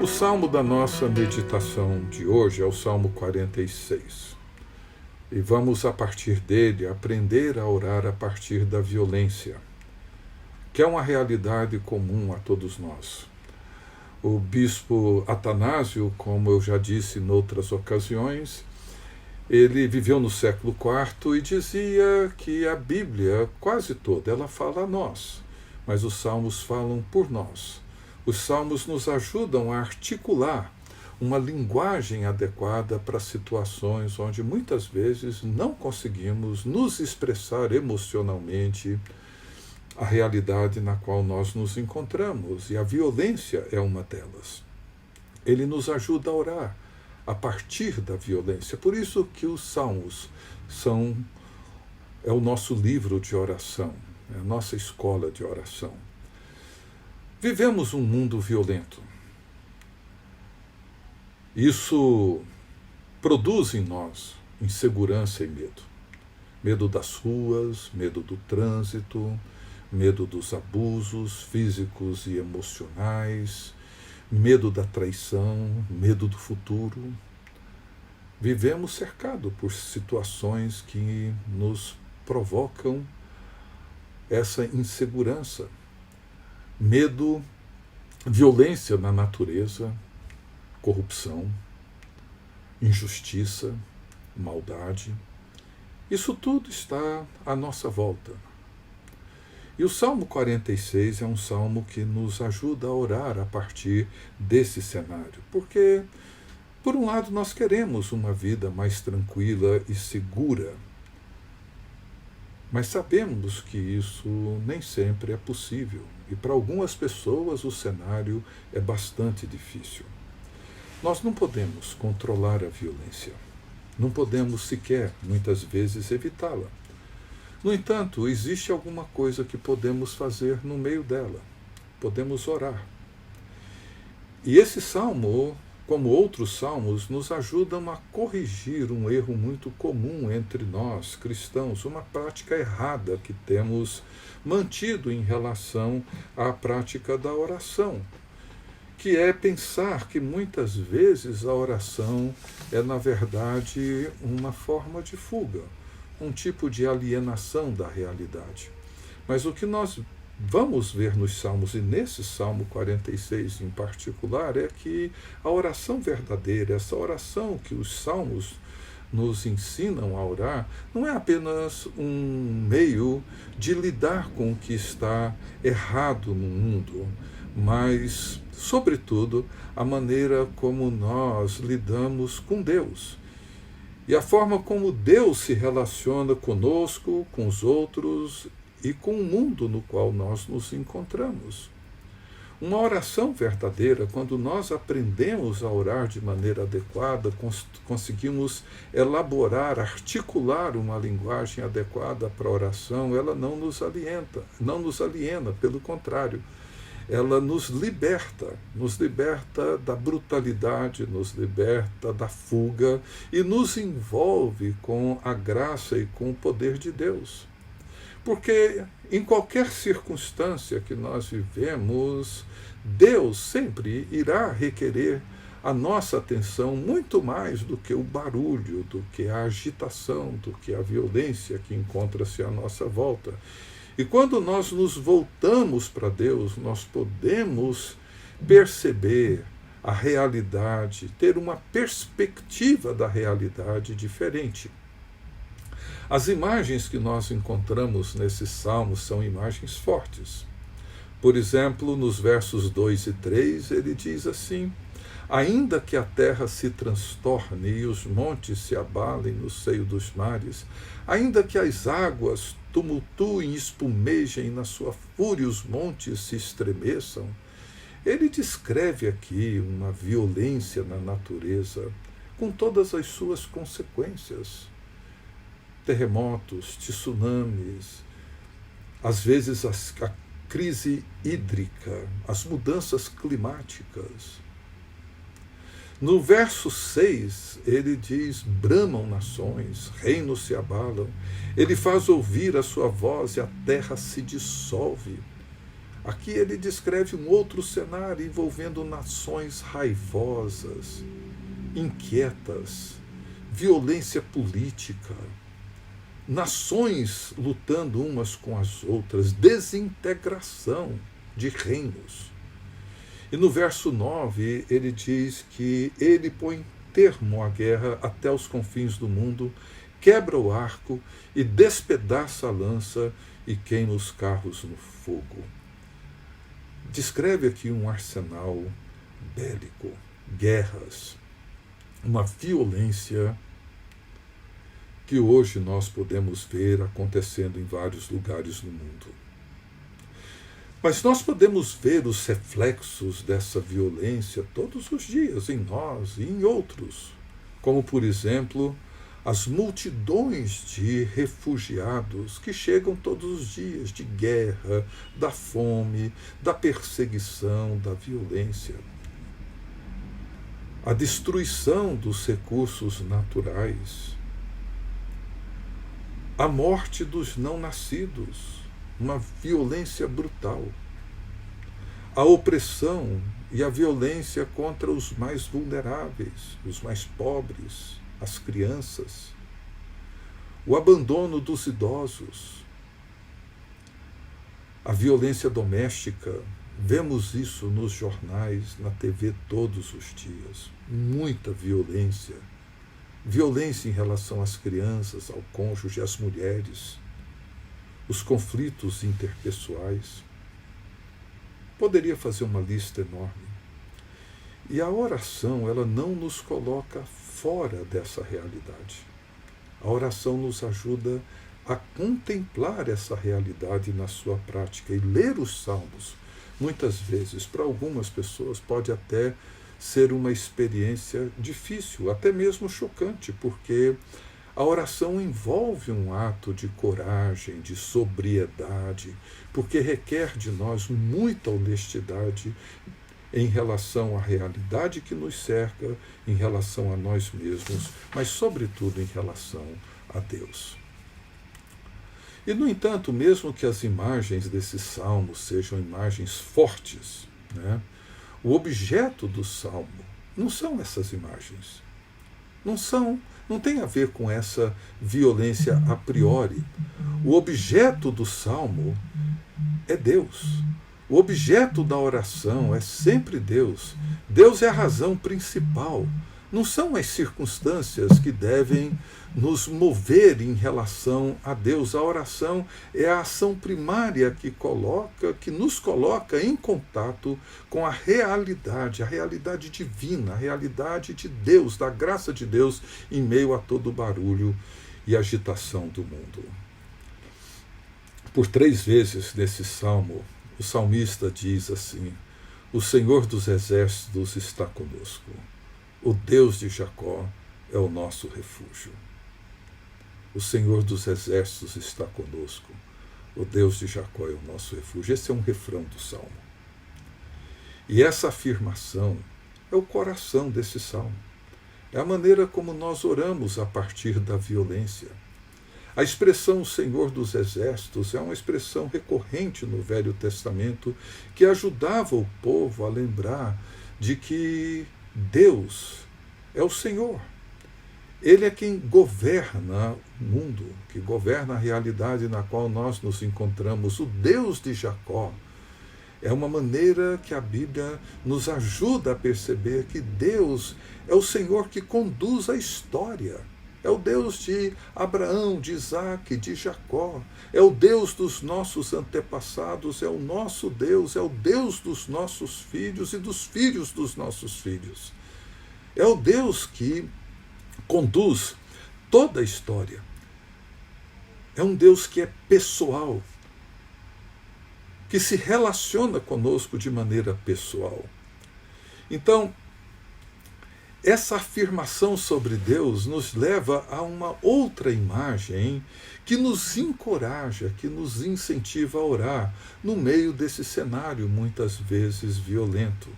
O salmo da nossa meditação de hoje é o Salmo 46. E vamos, a partir dele, aprender a orar a partir da violência, que é uma realidade comum a todos nós. O bispo Atanásio, como eu já disse em outras ocasiões, ele viveu no século IV e dizia que a Bíblia, quase toda, ela fala a nós, mas os salmos falam por nós. Os salmos nos ajudam a articular uma linguagem adequada para situações onde muitas vezes não conseguimos nos expressar emocionalmente a realidade na qual nós nos encontramos, e a violência é uma delas. Ele nos ajuda a orar a partir da violência. Por isso que os salmos é o nosso livro de oração, é a nossa escola de oração. Vivemos um mundo violento. Isso produz em nós insegurança e medo. Medo das ruas, medo do trânsito, medo dos abusos físicos e emocionais, medo da traição, medo do futuro. Vivemos cercados por situações que nos provocam essa insegurança. Medo, violência na natureza, corrupção, injustiça, maldade. Isso tudo está à nossa volta. E o Salmo 46 é um salmo que nos ajuda a orar a partir desse cenário, porque, por um lado, nós queremos uma vida mais tranquila e segura, mas sabemos que isso nem sempre é possível, e para algumas pessoas o cenário é bastante difícil. Nós não podemos controlar a violência, não podemos sequer, muitas vezes, evitá-la. No entanto, existe alguma coisa que podemos fazer no meio dela. Podemos orar. E esse salmo, como outros salmos, nos ajudam a corrigir um erro muito comum entre nós, cristãos, uma prática errada que temos mantido em relação à prática da oração, que é pensar que muitas vezes a oração é, na verdade, uma forma de fuga, um tipo de alienação da realidade. Mas o que nós vamos ver nos Salmos, e nesse Salmo 46 em particular, é que a oração verdadeira, essa oração que os Salmos nos ensinam a orar, não é apenas um meio de lidar com o que está errado no mundo, mas, sobretudo, a maneira como nós lidamos com Deus. E a forma como Deus se relaciona conosco, com os outros e com o mundo no qual nós nos encontramos. Uma oração verdadeira, quando nós aprendemos a orar de maneira adequada, conseguimos elaborar, articular uma linguagem adequada para a oração, ela não nos aliena, pelo contrário. Ela nos liberta da brutalidade, nos liberta da fuga e nos envolve com a graça e com o poder de Deus. Porque em qualquer circunstância que nós vivemos, Deus sempre irá requerer a nossa atenção muito mais do que o barulho, do que a agitação, do que a violência que encontra-se à nossa volta. E quando nós nos voltamos para Deus, nós podemos perceber a realidade, ter uma perspectiva da realidade diferente. As imagens que nós encontramos nesses salmos são imagens fortes. Por exemplo, nos versos 2 e 3, ele diz assim: ainda que a terra se transtorne e os montes se abalem no seio dos mares, ainda que as águas tumultuem e espumejem na sua fúria, os montes se estremeçam. Ele descreve aqui uma violência na natureza, com todas as suas consequências. Terremotos, tsunamis, às vezes a crise hídrica, as mudanças climáticas. No verso 6, ele diz: bramam nações, reinos se abalam, ele faz ouvir a sua voz e a terra se dissolve. Aqui ele descreve um outro cenário envolvendo nações raivosas, inquietas, violência política, nações lutando umas com as outras, desintegração de reinos. E no verso 9 ele diz que ele põe termo à guerra até os confins do mundo, quebra o arco e despedaça a lança e queima os carros no fogo. Descreve aqui um arsenal bélico, guerras, uma violência que hoje nós podemos ver acontecendo em vários lugares do mundo. Mas nós podemos ver os reflexos dessa violência todos os dias, em nós e em outros, como, por exemplo, as multidões de refugiados que chegam todos os dias de guerra, da fome, da perseguição, da violência. A destruição dos recursos naturais, a morte dos não-nascidos, uma violência brutal, a opressão e a violência contra os mais vulneráveis, os mais pobres, as crianças, o abandono dos idosos, a violência doméstica. Vemos isso nos jornais, na TV todos os dias. Muita violência. Violência em relação às crianças, ao cônjuge, às mulheres, os conflitos interpessoais. Poderia fazer uma lista enorme. E a oração, ela não nos coloca fora dessa realidade. A oração nos ajuda a contemplar essa realidade na sua prática e ler os salmos. Muitas vezes, para algumas pessoas, pode até ser uma experiência difícil, até mesmo chocante, porque a oração envolve um ato de coragem, de sobriedade, porque requer de nós muita honestidade em relação à realidade que nos cerca, em relação a nós mesmos, mas, sobretudo, em relação a Deus. E, no entanto, mesmo que as imagens desses salmos sejam imagens fortes, né, o objeto do salmo não são essas imagens. Não tem a ver com essa violência a priori. O objeto do salmo é Deus. O objeto da oração é sempre Deus. Deus é a razão principal. Não são as circunstâncias que devem nos mover em relação a Deus. A oração é a ação primária que nos coloca em contato com a realidade divina, a realidade de Deus, da graça de Deus, em meio a todo o barulho e agitação do mundo. Por 3 vezes nesse salmo, o salmista diz assim: o Senhor dos exércitos está conosco. O Deus de Jacó é o nosso refúgio. O Senhor dos exércitos está conosco. O Deus de Jacó é o nosso refúgio. Esse é um refrão do salmo. E essa afirmação é o coração desse salmo. É a maneira como nós oramos a partir da violência. A expressão Senhor dos Exércitos é uma expressão recorrente no Velho Testamento que ajudava o povo a lembrar de que Deus é o Senhor. Ele é quem governa o mundo, que governa a realidade na qual nós nos encontramos. O Deus de Jacó é uma maneira que a Bíblia nos ajuda a perceber que Deus é o Senhor que conduz a história. É o Deus de Abraão, de Isaque, de Jacó. É o Deus dos nossos antepassados, é o nosso Deus, é o Deus dos nossos filhos e dos filhos dos nossos filhos. É o Deus que conduz toda a história. É um Deus que é pessoal, que se relaciona conosco de maneira pessoal. Então, essa afirmação sobre Deus nos leva a uma outra imagem que nos encoraja, que nos incentiva a orar no meio desse cenário muitas vezes violento.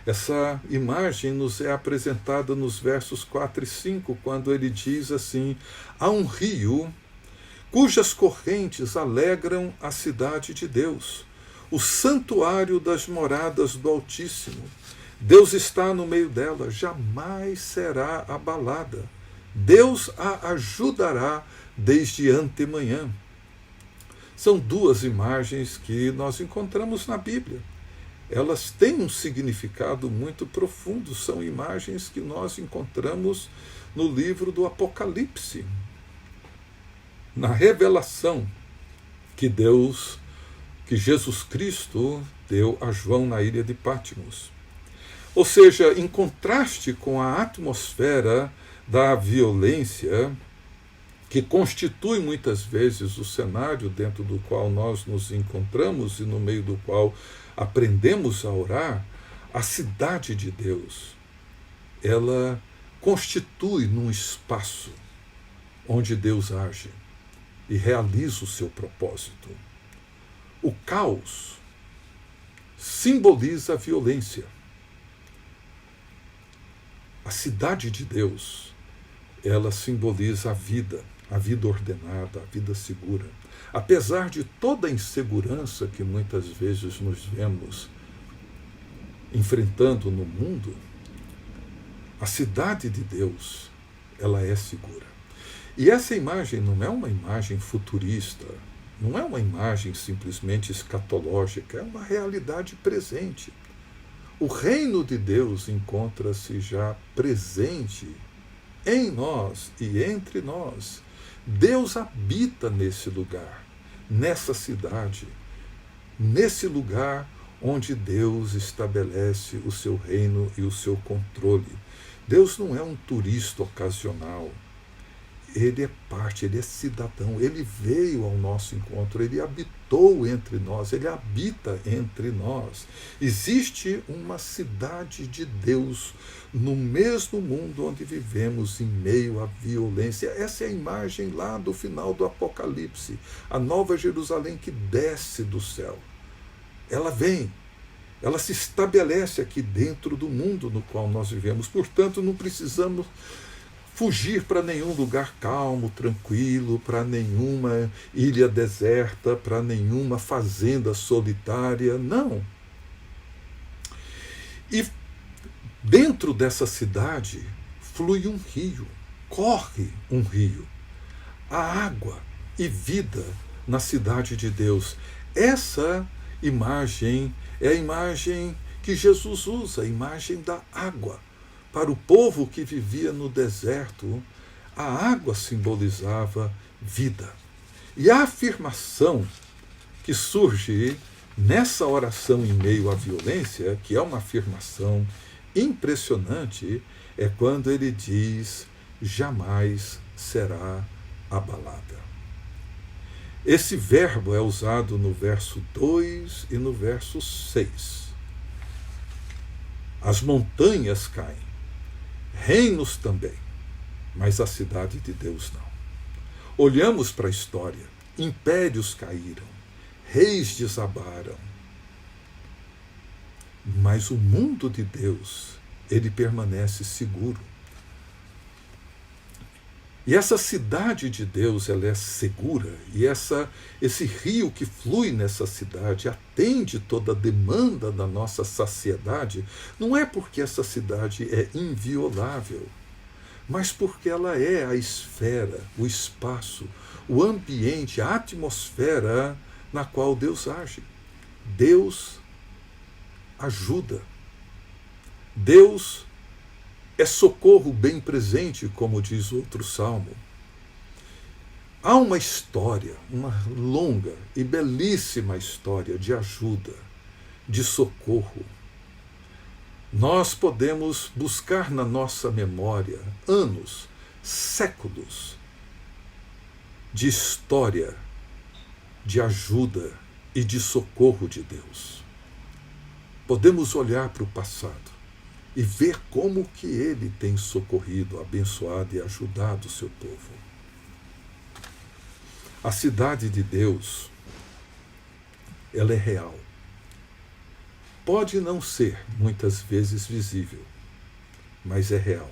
Essa imagem nos é apresentada nos versos 4 e 5, quando ele diz assim: há um rio cujas correntes alegram a cidade de Deus, o santuário das moradas do Altíssimo. Deus está no meio dela, jamais será abalada. Deus a ajudará desde antemanhã. São duas imagens que nós encontramos na Bíblia. Elas têm um significado muito profundo, são imagens que nós encontramos no livro do Apocalipse, na revelação que Jesus Cristo deu a João na ilha de Patmos. Ou seja, em contraste com a atmosfera da violência, que constitui muitas vezes o cenário dentro do qual nós nos encontramos e no meio do qual aprendemos a orar, a cidade de Deus, ela constitui num espaço onde Deus age e realiza o seu propósito. O caos simboliza a violência. A cidade de Deus, ela simboliza a vida ordenada, a vida segura. Apesar de toda a insegurança que muitas vezes nos vemos enfrentando no mundo, a cidade de Deus, ela é segura. E essa imagem não é uma imagem futurista, não é uma imagem simplesmente escatológica, é uma realidade presente. O reino de Deus encontra-se já presente em nós e entre nós. Deus habita nesse lugar, nessa cidade, nesse lugar onde Deus estabelece o seu reino e o seu controle. Deus não é um turista ocasional. Ele é parte, ele é cidadão, ele veio ao nosso encontro, ele habitou entre nós, ele habita entre nós. Existe uma cidade de Deus no mesmo mundo onde vivemos em meio à violência. Essa é a imagem lá do final do Apocalipse, a Nova Jerusalém que desce do céu. Ela vem, ela se estabelece aqui dentro do mundo no qual nós vivemos, portanto não precisamos fugir para nenhum lugar calmo, tranquilo, para nenhuma ilha deserta, para nenhuma fazenda solitária, não. E dentro dessa cidade flui um rio, corre um rio. A água e vida na cidade de Deus. Essa imagem é a imagem que Jesus usa, a imagem da água. Para o povo que vivia no deserto, a água simbolizava vida. E a afirmação que surge nessa oração em meio à violência, que é uma afirmação impressionante, é quando ele diz: jamais será abalada. Esse verbo é usado no verso 2 e no verso 6. As montanhas caem, reinos também, mas a cidade de Deus não. Olhamos para a história, impérios caíram, reis desabaram, mas o mundo de Deus, ele permanece seguro. E essa cidade de Deus, ela é segura, e esse rio que flui nessa cidade atende toda a demanda da nossa saciedade, não é porque essa cidade é inviolável, mas porque ela é a esfera, o espaço, o ambiente, a atmosfera na qual Deus age. Deus ajuda. Deus é socorro bem presente, como diz outro salmo. Há uma história, uma longa e belíssima história de ajuda, de socorro. Nós podemos buscar na nossa memória anos, séculos de história, de ajuda e de socorro de Deus. Podemos olhar para o passado e ver como que ele tem socorrido, abençoado e ajudado o seu povo. A cidade de Deus, ela é real. Pode não ser, muitas vezes, visível, mas é real.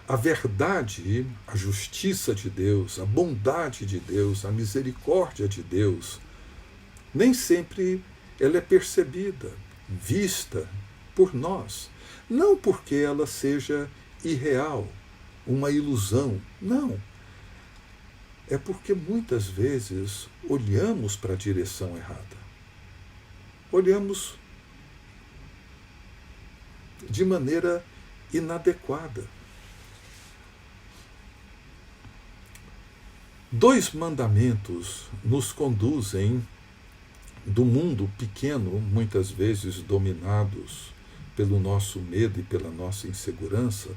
A verdade, a justiça de Deus, a bondade de Deus, a misericórdia de Deus, nem sempre ela é percebida, vista por nós. Não porque ela seja irreal, uma ilusão. Não. É porque muitas vezes olhamos para a direção errada. Olhamos de maneira inadequada. 2 mandamentos nos conduzem do mundo pequeno, muitas vezes dominados pelo nosso medo e pela nossa insegurança,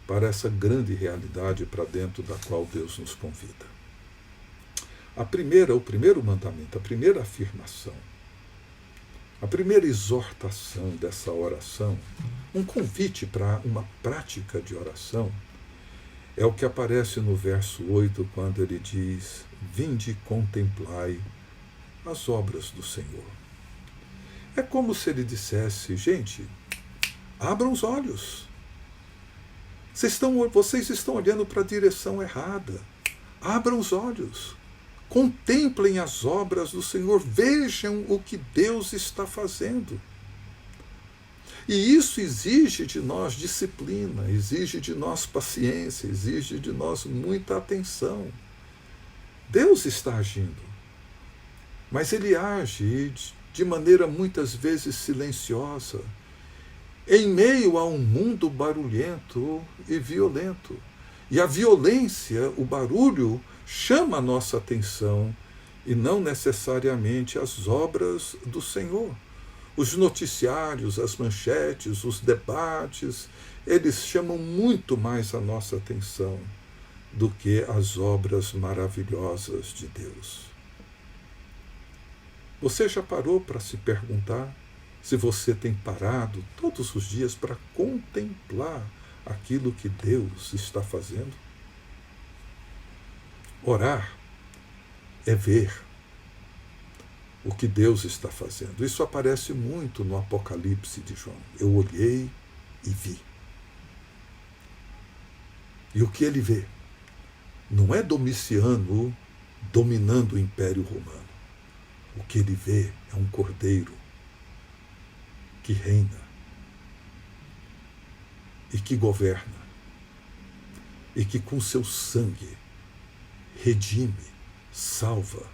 para essa grande realidade para dentro da qual Deus nos convida. O primeiro mandamento, a primeira afirmação, a primeira exortação dessa oração, um convite para uma prática de oração, é o que aparece no verso 8, quando ele diz: vinde e contemplai as obras do Senhor. É como se ele dissesse: gente, abram os olhos. Vocês estão olhando para a direção errada. Abram os olhos. Contemplem as obras do Senhor. Vejam o que Deus está fazendo. E isso exige de nós disciplina, exige de nós paciência, exige de nós muita atenção. Deus está agindo, mas Ele age de maneira muitas vezes silenciosa, em meio a um mundo barulhento e violento. E a violência, o barulho, chama a nossa atenção e não necessariamente as obras do Senhor. Os noticiários, as manchetes, os debates, eles chamam muito mais a nossa atenção do que as obras maravilhosas de Deus. Você já parou para se perguntar se você tem parado todos os dias para contemplar aquilo que Deus está fazendo? Orar é ver o que Deus está fazendo. Isso aparece muito no Apocalipse de João. Eu olhei e vi. E o que ele vê? Não é Domiciano dominando o Império Romano. O que ele vê é um cordeiro que reina e que governa e que com seu sangue redime, salva,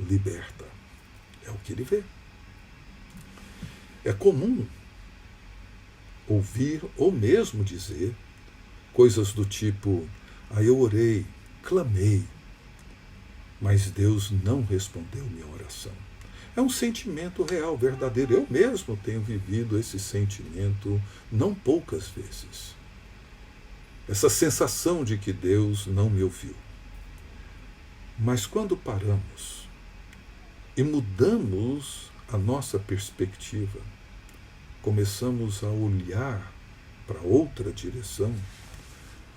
liberta. É o que ele vê. É comum ouvir ou mesmo dizer coisas do tipo: eu orei, clamei, mas Deus não respondeu minha oração. É um sentimento real, verdadeiro. Eu mesmo tenho vivido esse sentimento não poucas vezes. Essa sensação de que Deus não me ouviu. Mas quando paramos e mudamos a nossa perspectiva, começamos a olhar para outra direção,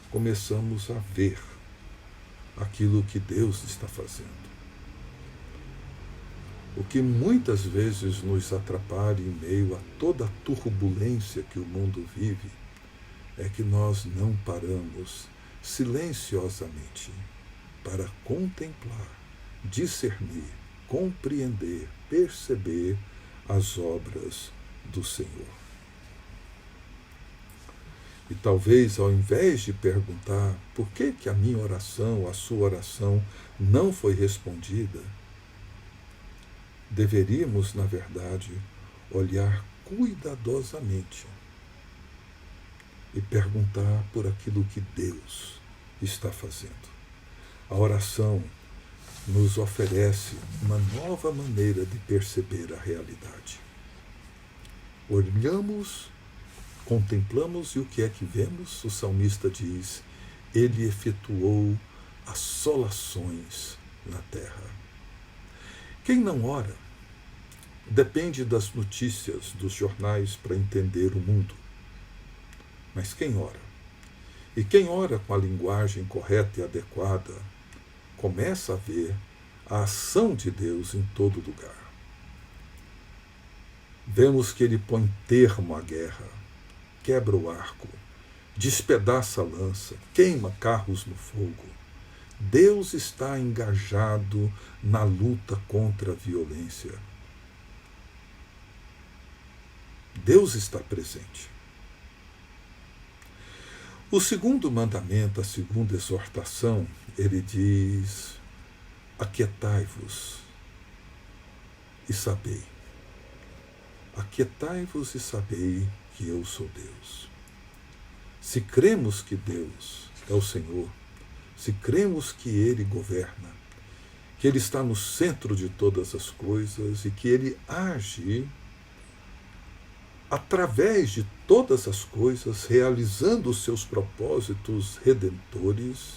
começamos a ver aquilo que Deus está fazendo. O que muitas vezes nos atrapalha em meio a toda a turbulência que o mundo vive é que nós não paramos silenciosamente para contemplar, discernir, compreender, perceber as obras do Senhor. E talvez, ao invés de perguntar por que a minha oração, a sua oração não foi respondida, deveríamos, na verdade, olhar cuidadosamente e perguntar por aquilo que Deus está fazendo. A oração nos oferece uma nova maneira de perceber a realidade. Olhamos, contemplamos e o que é que vemos? O salmista diz: Ele efetuou assolações na terra. Quem não ora depende das notícias dos jornais para entender o mundo. Mas quem ora? E quem ora com a linguagem correta e adequada começa a ver a ação de Deus em todo lugar. Vemos que ele põe termo à guerra, quebra o arco, despedaça a lança, queima carros no fogo, Deus está engajado na luta contra a violência. Deus está presente. O segundo mandamento, a segunda exortação, ele diz: aquietai-vos e sabei. Aquietai-vos e sabei que eu sou Deus. Se cremos que Deus é o Senhor, se cremos que Ele governa, que Ele está no centro de todas as coisas e que Ele age através de todas as coisas, realizando os seus propósitos redentores,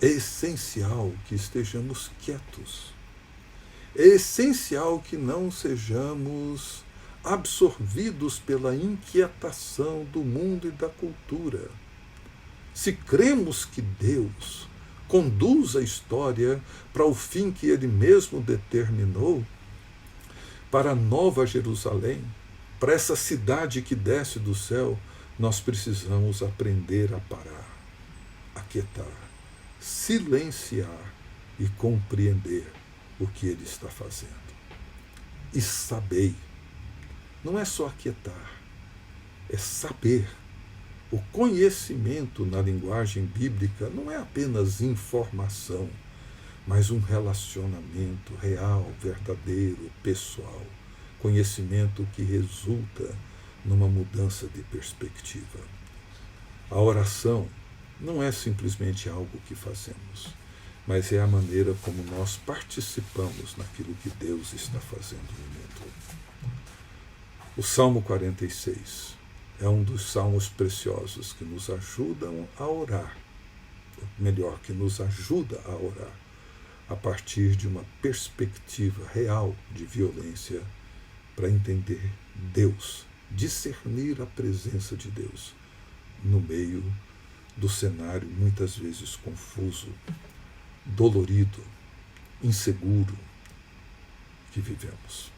é essencial que estejamos quietos. É essencial que não sejamos absorvidos pela inquietação do mundo e da cultura. Se cremos que Deus conduz a história para o fim que Ele mesmo determinou, para a Nova Jerusalém, para essa cidade que desce do céu, nós precisamos aprender a parar, aquietar, silenciar e compreender o que Ele está fazendo. E sabei, não é só aquietar, é saber. O conhecimento na linguagem bíblica não é apenas informação, mas um relacionamento real, verdadeiro, pessoal. Conhecimento que resulta numa mudança de perspectiva. A oração não é simplesmente algo que fazemos, mas é a maneira como nós participamos naquilo que Deus está fazendo no mundo. O Salmo 46 é um dos salmos preciosos que nos ajudam a orar, melhor, que nos ajuda a orar a partir de uma perspectiva real de violência, para entender Deus, discernir a presença de Deus no meio do cenário muitas vezes confuso, dolorido, inseguro que vivemos.